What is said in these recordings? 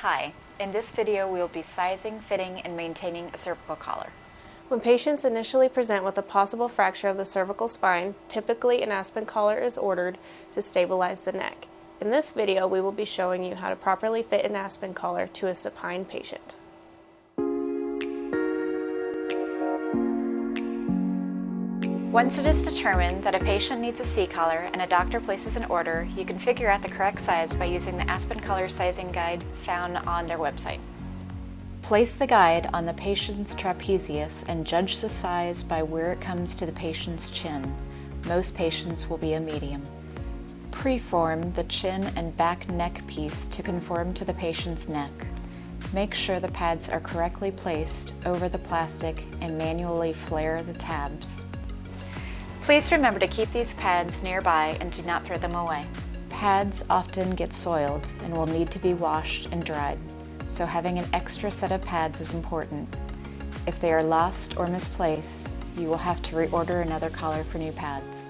Hi, in this video we will be sizing, fitting, and maintaining a cervical collar. When patients initially present with a possible fracture of the cervical spine, typically an Aspen collar is ordered to stabilize the neck. In this video, we will be showing you how to properly fit an Aspen collar to a supine patient. Once it is determined that a patient needs a C-collar and a doctor places an order, you can figure out the correct size by using the Aspen collar sizing guide found on their website. Place the guide on the patient's trapezius and judge the size by where it comes to the patient's chin. Most patients will be a medium. Preform the chin and back neck piece to conform to the patient's neck. Make sure the pads are correctly placed over the plastic and manually flare the tabs. Please remember to keep these pads nearby and do not throw them away. Pads often get soiled and will need to be washed and dried, so having an extra set of pads is important. If they are lost or misplaced, you will have to reorder another collar for new pads.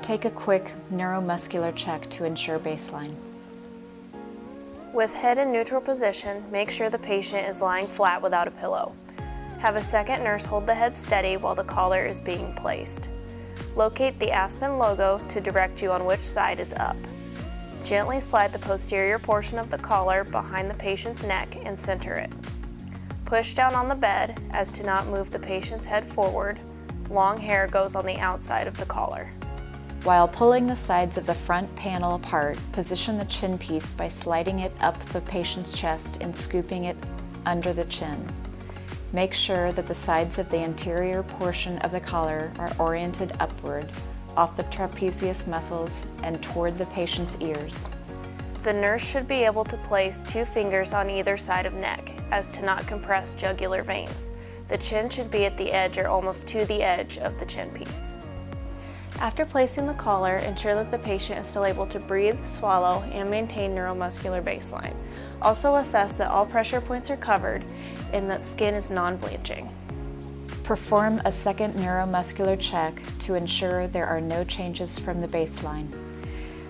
Take a quick neuromuscular check to ensure baseline. With head in neutral position, make sure the patient is lying flat without a pillow. Have a second nurse hold the head steady while the collar is being placed. Locate the Aspen logo to direct you on which side is up. Gently slide the posterior portion of the collar behind the patient's neck and center it. Push down on the bed as to not move the patient's head forward. Long hair goes on the outside of the collar. While pulling the sides of the front panel apart, position the chin piece by sliding it up the patient's chest and scooping it under the chin. Make sure that the sides of the anterior portion of the collar are oriented upward, off the trapezius muscles and toward the patient's ears. The nurse should be able to place 2 fingers on either side of neck as to not compress jugular veins. The chin should be at the edge or almost to the edge of the chin piece. After placing the collar, ensure that the patient is still able to breathe, swallow, and maintain neuromuscular baseline. Also assess that all pressure points are covered and that skin is non-blanching. Perform a second neuromuscular check to ensure there are no changes from the baseline.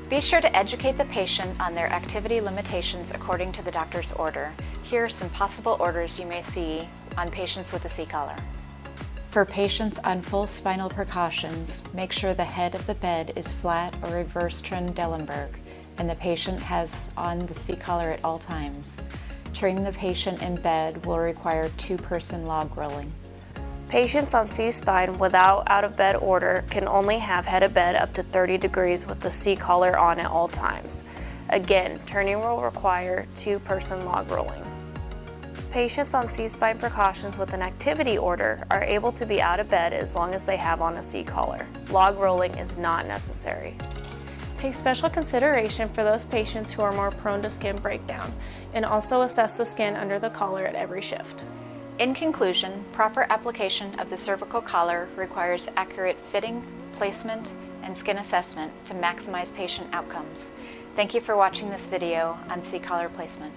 Be sure to educate the patient on their activity limitations according to the doctor's order. Here are some possible orders you may see on patients with a C-collar. For patients on full spinal precautions, make sure the head of the bed is flat or reverse Trendelenburg and the patient has on the C-collar at all times. Turning the patient in bed will require 2-person log rolling. Patients on C-spine without out-of-bed order can only have head of bed up to 30 degrees with the C-collar on at all times. Again, turning will require 2-person log rolling. Patients on C-spine precautions with an activity order are able to be out of bed as long as they have on a C-collar. Log rolling is not necessary. Take special consideration for those patients who are more prone to skin breakdown, and also assess the skin under the collar at every shift. In conclusion, proper application of the cervical collar requires accurate fitting, placement, and skin assessment to maximize patient outcomes. Thank you for watching this video on C-collar placement.